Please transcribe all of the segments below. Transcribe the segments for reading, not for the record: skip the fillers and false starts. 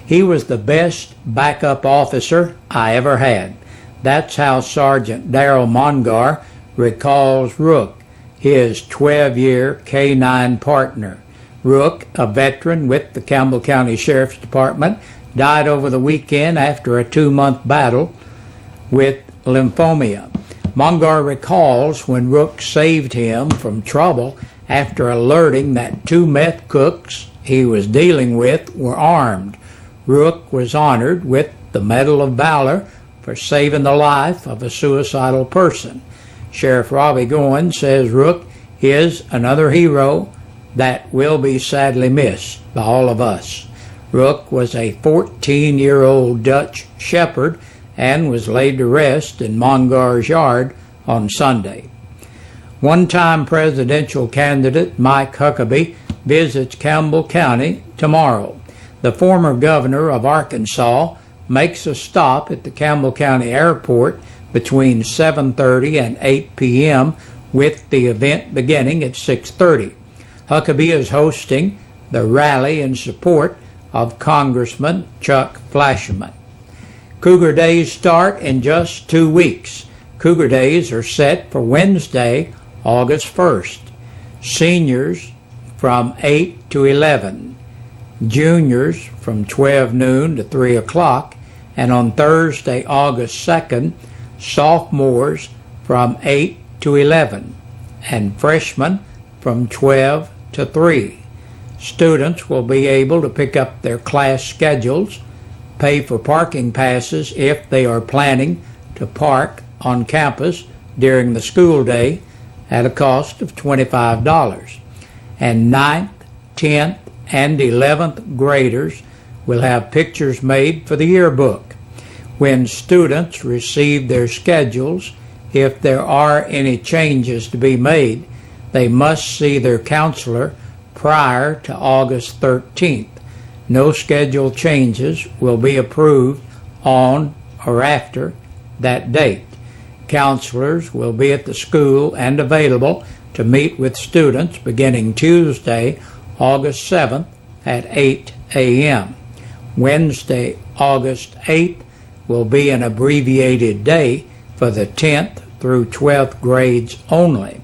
He was the best backup officer I ever had. That's how Sergeant Darrell Mongar recalls Rook, his 12-year K-9 partner. Rook, a veteran with the Campbell County Sheriff's Department, died over the weekend after a 2-month battle with lymphoma. Mongar recalls when Rook saved him from trouble after alerting that 2 meth cooks he was dealing with were armed. Rook was honored with the Medal of Valor for saving the life of a suicidal person. Sheriff Robbie Goins says Rook is another hero that will be sadly missed by all of us. Rook was a 14-year-old Dutch shepherd and was laid to rest in Mongar's yard on Sunday. One-time presidential candidate Mike Huckabee visits Campbell County tomorrow. The former governor of Arkansas makes a stop at the Campbell County Airport between 7:30 and 8 p.m. with the event beginning at 6:30. Huckabee is hosting the rally in support of Congressman Chuck Flashman. Cougar Days start in just 2 weeks. Cougar Days are set for Wednesday, August 1st. Seniors from 8 to 11. Juniors from 12 noon to 3 o'clock. And on Thursday, August 2nd, sophomores from 8 to 11. And freshmen from 12 to 3. Students will be able to pick up their class schedules, pay for parking passes if they are planning to park on campus during the school day at a cost of $25. And 9th, 10th, and 11th graders will have pictures made for the yearbook. When students receive their schedules, if there are any changes to be made, they must see their counselor prior to August 13th. No schedule changes will be approved on or after that date. Counselors will be at the school and available to meet with students beginning Tuesday, August 7th at 8 a.m. Wednesday, August 8th will be an abbreviated day for the 10th through 12th grades only.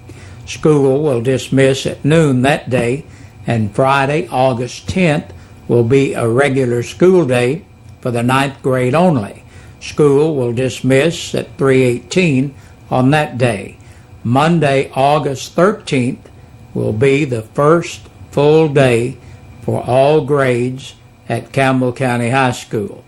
School will dismiss at noon that day, and Friday, August 10th will be a regular school day for the 9th grade only. School will dismiss at 3:18 on that day. Monday, August 13th will be the first full day for all grades at Campbell County High School.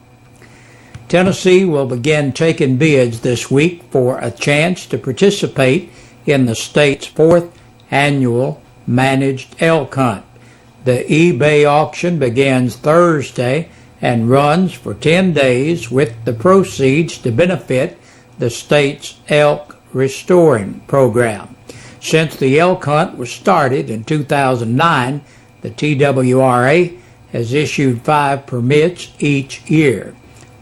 Tennessee will begin taking bids this week for a chance to participate in the state's 4th annual managed elk hunt. The eBay auction begins Thursday and runs for 10 days with the proceeds to benefit the state's elk restoring program. Since the elk hunt was started in 2009, the TWRA has issued 5 permits each year.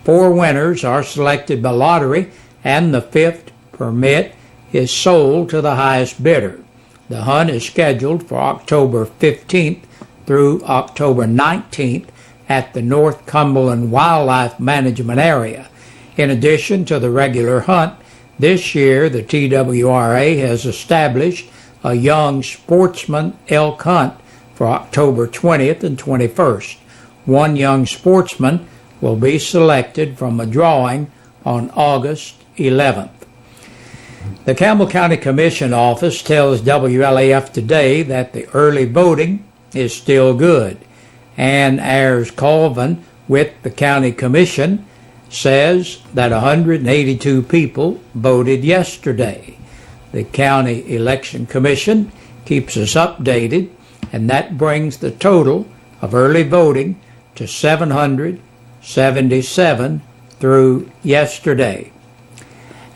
4 winners are selected by lottery, and the 5th permit is sold to the highest bidder. The hunt is scheduled for October 15th through October 19th at the North Cumberland Wildlife Management Area. In addition to the regular hunt, this year the TWRA has established a young sportsman elk hunt for October 20th and 21st. One young sportsman will be selected from a drawing on August 11th. The Campbell County Commission office tells WLAF today that the early voting is still good. Ann Ayers Colvin with the County Commission says that 182 people voted yesterday. The County Election Commission keeps us updated, and that brings the total of early voting to 777 through yesterday.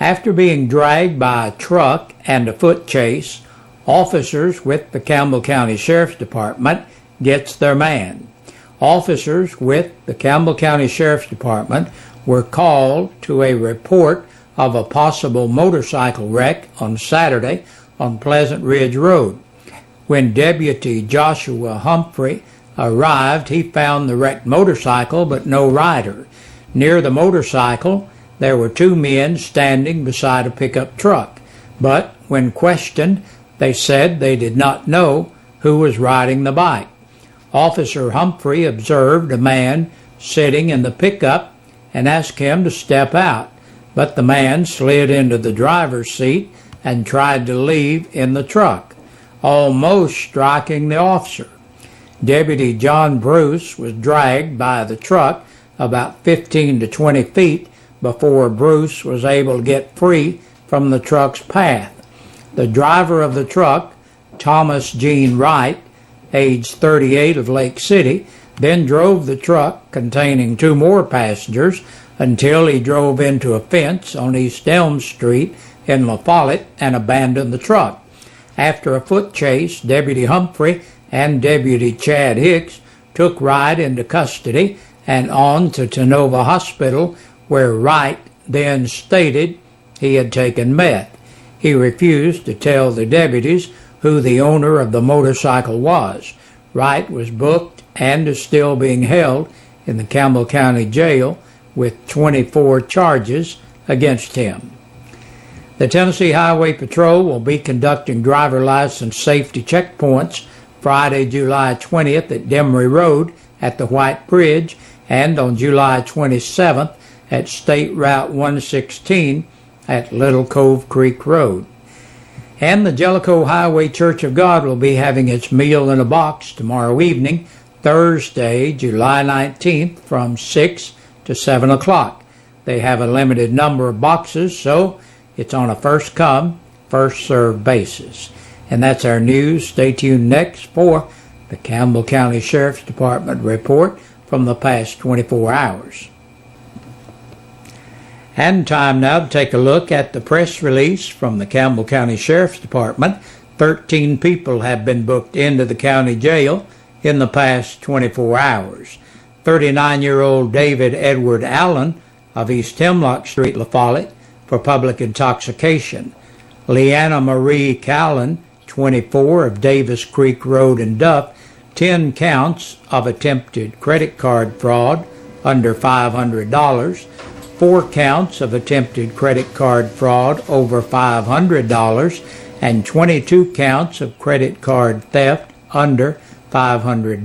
After being dragged by a truck and a foot chase, officers with the Campbell County Sheriff's Department gets their man. Officers with the Campbell County Sheriff's Department were called to a report of a possible motorcycle wreck on Saturday on Pleasant Ridge Road. When Deputy Joshua Humphrey arrived, he found the wrecked motorcycle but no rider. Near the motorcycle, there were two men standing beside a pickup truck, but when questioned, they said they did not know who was riding the bike. Officer Humphrey observed a man sitting in the pickup and asked him to step out, but the man slid into the driver's seat and tried to leave in the truck, almost striking the officer. Deputy John Bruce was dragged by the truck about 15 to 20 feet before Bruce was able to get free from the truck's path. The driver of the truck, Thomas Gene Wright, age 38 of Lake City, then drove the truck containing two more passengers until he drove into a fence on East Elm Street in La Follette and abandoned the truck. After a foot chase, Deputy Humphrey and Deputy Chad Hicks took Wright into custody and on to Tenova Hospital, where Wright then stated he had taken meth. He refused to tell the deputies who the owner of the motorcycle was. Wright was booked and is still being held in the Campbell County Jail with 24 charges against him. The Tennessee Highway Patrol will be conducting driver license safety checkpoints Friday, July 20th at Demery Road at the White Bridge and on July 27th at State Route 116 at Little Cove Creek Road. And the Jellicoe Highway Church of God will be having its Meal in a Box tomorrow evening, Thursday, July 19th from 6 to 7 o'clock. They have a limited number of boxes, so it's on a first-come, first-served basis. And that's our news. Stay tuned next for the Campbell County Sheriff's Department report from the past 24 hours. And time now to take a look at the press release from the Campbell County Sheriff's Department. 13 people have been booked into the county jail in the past 24 hours. 39-year-old David Edward Allen of East Hemlock Street, La Follette, for public intoxication. Leanna Marie Callan, 24, of Davis Creek Road in Duff, 10 counts of attempted credit card fraud under $500, 4 counts of attempted credit card fraud over $500, and 22 counts of credit card theft under $500.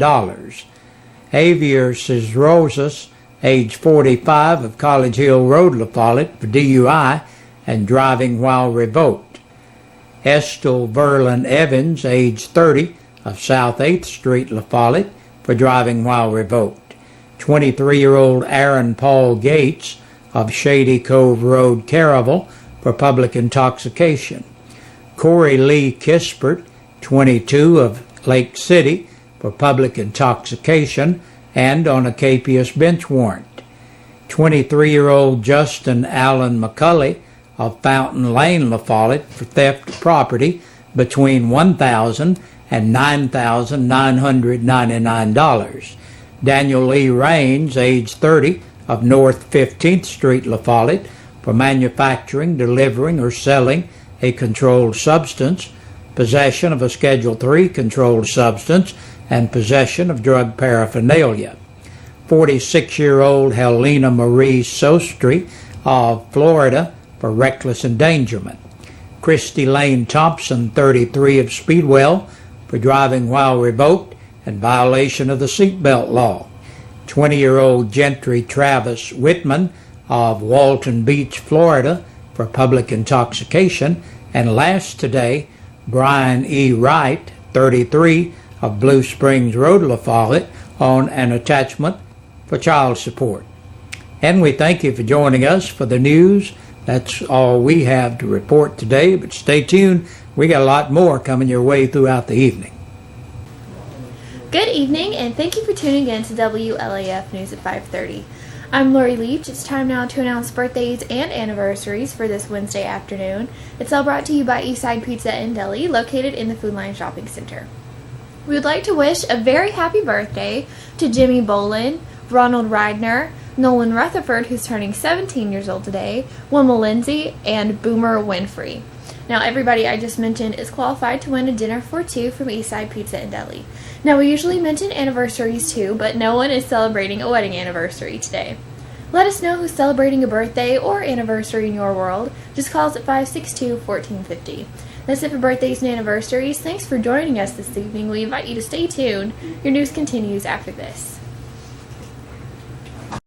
Javier Cisrosas, age 45, of College Hill Road, La Follette, for DUI and driving while revoked. Estel Verlin Evans, age 30, of South 8th Street, La Follette, for driving while revoked. 23-year-old Aaron Paul Gates, of Shady Cove Road, Caravel, for public intoxication. Corey Lee Kispert, 22, of Lake City, for public intoxication and on a capious bench warrant. 23-year-old Justin Allen McCulley of Fountain Lane, La Follette, for theft of property between $1,000 and $9,999. Daniel Lee Raines, age 30, of North 15th Street, La Follette, for manufacturing, delivering, or selling a controlled substance, possession of a Schedule III controlled substance, and possession of drug paraphernalia. 46-year-old Helena Marie Sostri of Florida, for reckless endangerment. Christy Lane Thompson, 33, of Speedwell, for driving while revoked and violation of the seatbelt law. 20-year-old Gentry Travis Whitman of Walton Beach, Florida, for public intoxication. And last today, Brian E. Wright, 33, of Blue Springs Road, La Follette, on an attachment for child support. And we thank you for joining us for the news. That's all we have to report today, but stay tuned. We got a lot more coming your way throughout the evening. Good evening, and thank you for tuning in to WLAF News at 5:30. I'm Lori Leach. It's time now to announce birthdays and anniversaries for this Wednesday afternoon. It's all brought to you by Eastside Pizza and Deli, located in the Food Line Shopping Center. We would like to wish a very happy birthday to Jimmy Bolin, Ronald Reidner, Nolan Rutherford, who's turning 17 years old today, Wilma Lindsay, and Boomer Winfrey. Now, everybody I just mentioned is qualified to win a dinner for two from Eastside Pizza and Deli. Now, we usually mention anniversaries too, but no one is celebrating a wedding anniversary today. Let us know who's celebrating a birthday or anniversary in your world. Just call us at 562-1450. That's it for birthdays and anniversaries. Thanks for joining us this evening. We invite you to stay tuned. Your news continues after this.